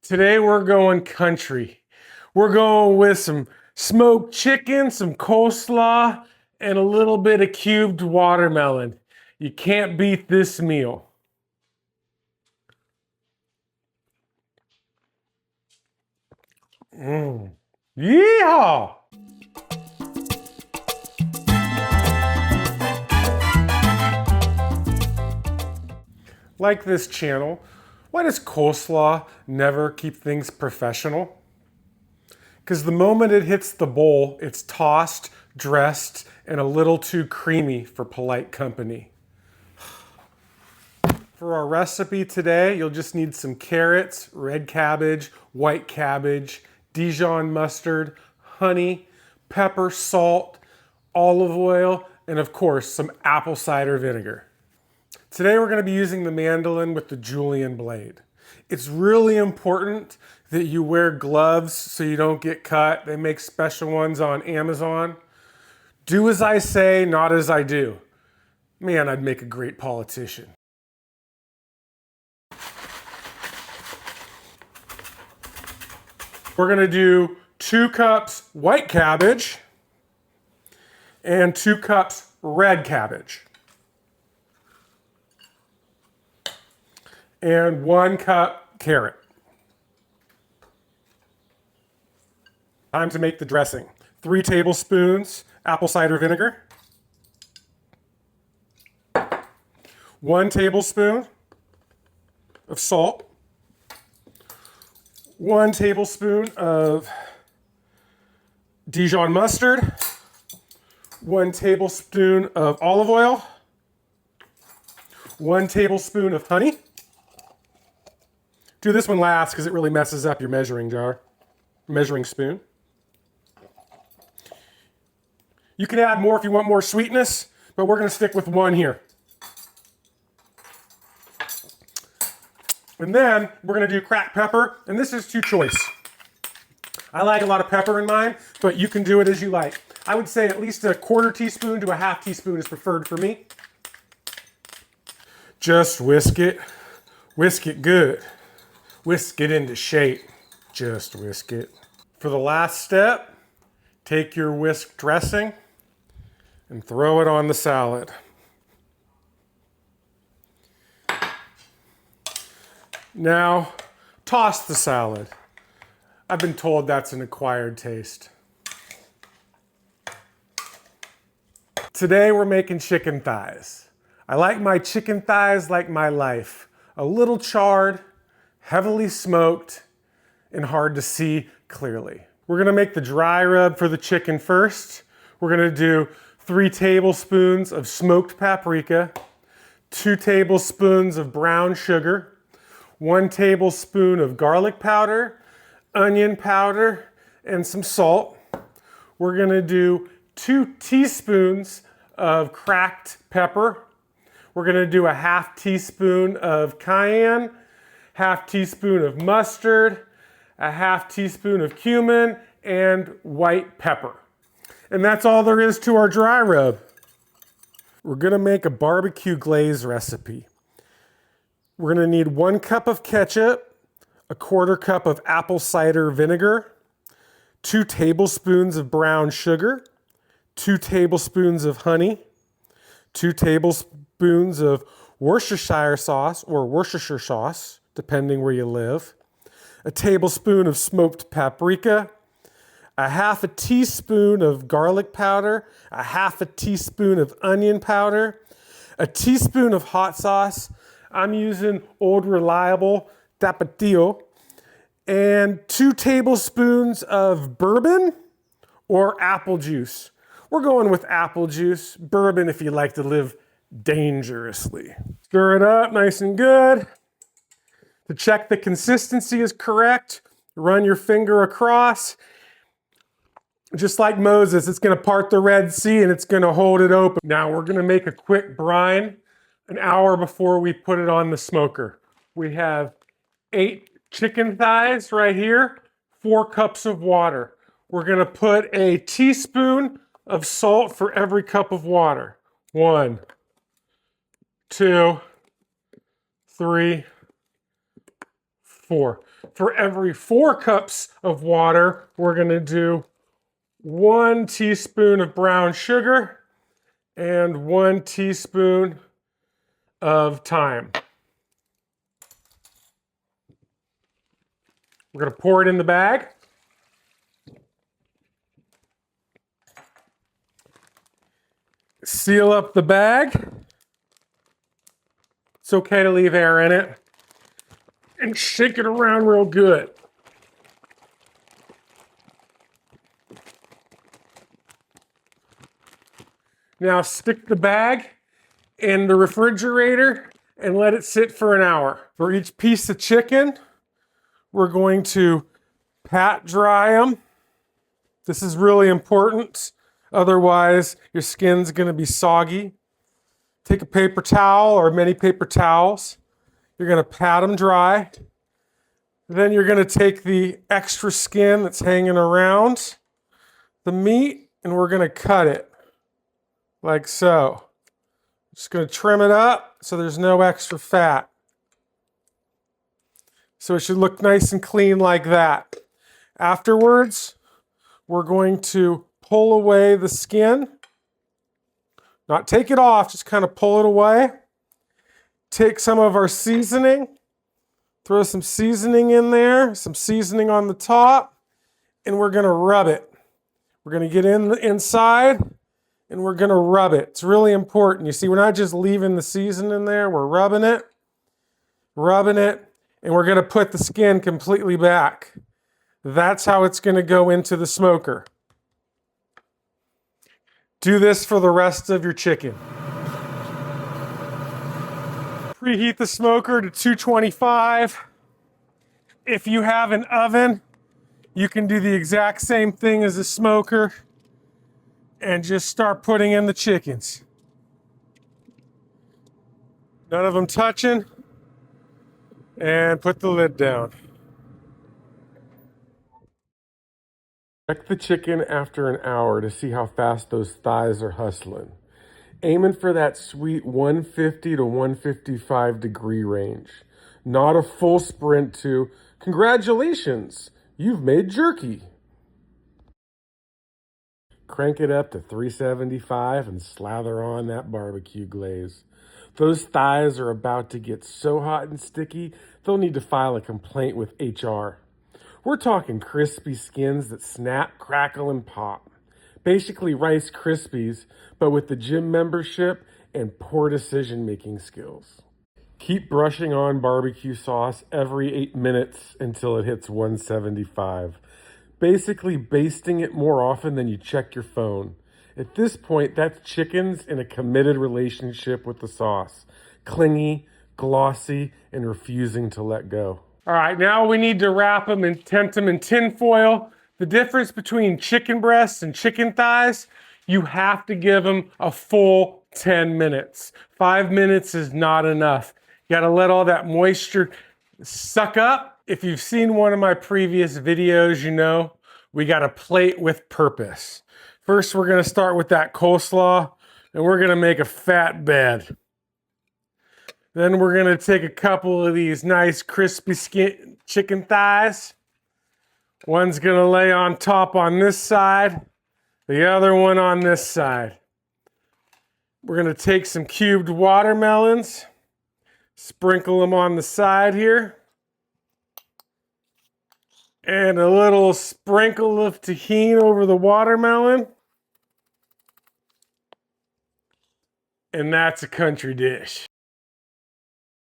Today we're going country. We're going with some smoked chicken, some coleslaw, and a little bit of cubed watermelon. You can't beat this meal. Yeehaw! Like this channel, why does coleslaw never keep things professional? Because the moment it hits the bowl, it's tossed, dressed, and a little too creamy for polite company. For our recipe today, you'll just need some carrots, red cabbage, white cabbage, Dijon mustard, honey, pepper, salt, olive oil, and of course, some apple cider vinegar. Today we're going to be using the mandolin with the julienne blade. It's really important that you wear gloves so you don't get cut. They make special ones on Amazon. Do as I say, not as I do. Man, I'd make a great politician. We're going to do 2 cups white cabbage and 2 cups red cabbage. And 1 cup carrot. Time to make the dressing. 3 tablespoons apple cider vinegar. 1 tablespoon of salt. 1 tablespoon of Dijon mustard. 1 tablespoon of olive oil. 1 tablespoon of honey. Do this one last because it really messes up your measuring spoon. You can add more if you want more sweetness, but we're going to stick with 1 here. And then we're going to do cracked pepper, and this is to choice. I like a lot of pepper in mine, but you can do it as you like. I would say at least a 1/4 teaspoon to a 1/2 teaspoon is preferred for me. Just whisk it good. Whisk it into shape. Just whisk it. For the last step, take your whisk dressing and throw it on the salad. Now, toss the salad. I've been told that's an acquired taste. Today we're making chicken thighs. I like my chicken thighs like my life. A little charred, heavily smoked, and hard to see clearly. We're gonna make the dry rub for the chicken first. We're gonna do 3 tablespoons of smoked paprika, 2 tablespoons of brown sugar, 1 tablespoon of garlic powder, onion powder, and some salt. We're gonna do 2 teaspoons of cracked pepper. We're gonna do a 1/2 teaspoon of cayenne, 1/2 teaspoon of mustard, a 1/2 teaspoon of cumin, and white pepper. And that's all there is to our dry rub. We're gonna make a barbecue glaze recipe. We're gonna need 1 cup of ketchup, a 1/4 cup of apple cider vinegar, 2 tablespoons of brown sugar, 2 tablespoons of honey, 2 tablespoons of Worcestershire sauce or Worcestershire sauce, depending where you live, a tablespoon of smoked paprika, a 1/2 teaspoon of garlic powder, a 1/2 teaspoon of onion powder, a teaspoon of hot sauce. I'm using Old Reliable Tapatio, and 2 tablespoons of bourbon or apple juice. We're going with apple juice, bourbon if you like to live dangerously. Stir it up nice and good. To check the consistency is correct, run your finger across. Just like Moses, it's gonna part the Red Sea and it's gonna hold it open. Now we're gonna make a quick brine an hour before we put it on the smoker. We have 8 chicken thighs right here, 4 cups of water. We're gonna put a teaspoon of salt for every cup of water. 1, 2, 3, 4. For every 4 cups of water, we're gonna do 1 teaspoon of brown sugar and 1 teaspoon of thyme. We're gonna pour it in the bag. Seal up the bag. It's okay to leave air in it. And shake it around real good. Now stick the bag in the refrigerator and let it sit for an hour. For each piece of chicken, we're going to pat dry them. This is really important. Otherwise, your skin's gonna be soggy. Take a paper towel or many paper towels. You're gonna pat them dry. Then you're gonna take the extra skin that's hanging around the meat and we're gonna cut it like so. Just gonna trim it up so there's no extra fat. So it should look nice and clean like that. Afterwards, we're going to pull away the skin. Not take it off, just kind of pull it away. Take some of our seasoning, throw some seasoning in there, some seasoning on the top, and we're gonna rub it. We're gonna get in the inside and we're gonna rub it. It's really important. You see, we're not just leaving the seasoning there, we're rubbing it, and we're gonna put the skin completely back. That's how it's gonna go into the smoker. Do this for the rest of your chicken. Preheat the smoker to 225. If you have an oven, you can do the exact same thing as a smoker and just start putting in the chickens. None of them touching, and put the lid down. Check the chicken after an hour to see how fast those thighs are hustling. Aiming for that sweet 150 to 155 degree range. Not a full sprint to, congratulations, you've made jerky. Crank it up to 375 and slather on that barbecue glaze. Those thighs are about to get so hot and sticky, they'll need to file a complaint with HR. We're talking crispy skins that snap, crackle, and pop. Basically Rice Krispies, but with the gym membership and poor decision-making skills. Keep brushing on barbecue sauce every 8 minutes until it hits 175. Basically basting it more often than you check your phone. At this point, that's chickens in a committed relationship with the sauce. Clingy, glossy, and refusing to let go. All right, now we need to wrap them and tent them in tin foil. The difference between chicken breasts and chicken thighs, you have to give them a full 10 minutes. 5 minutes is not enough. You gotta let all that moisture suck up. If you've seen one of my previous videos, you know we got a plate with purpose. First, we're gonna start with that coleslaw, and we're gonna make a fat bed. Then we're gonna take a couple of these nice crispy skin chicken thighs. One's gonna lay on top on this side, the other one on this side. We're gonna take some cubed watermelons, sprinkle them on the side here, and a little sprinkle of tahini over the watermelon. And that's a country dish.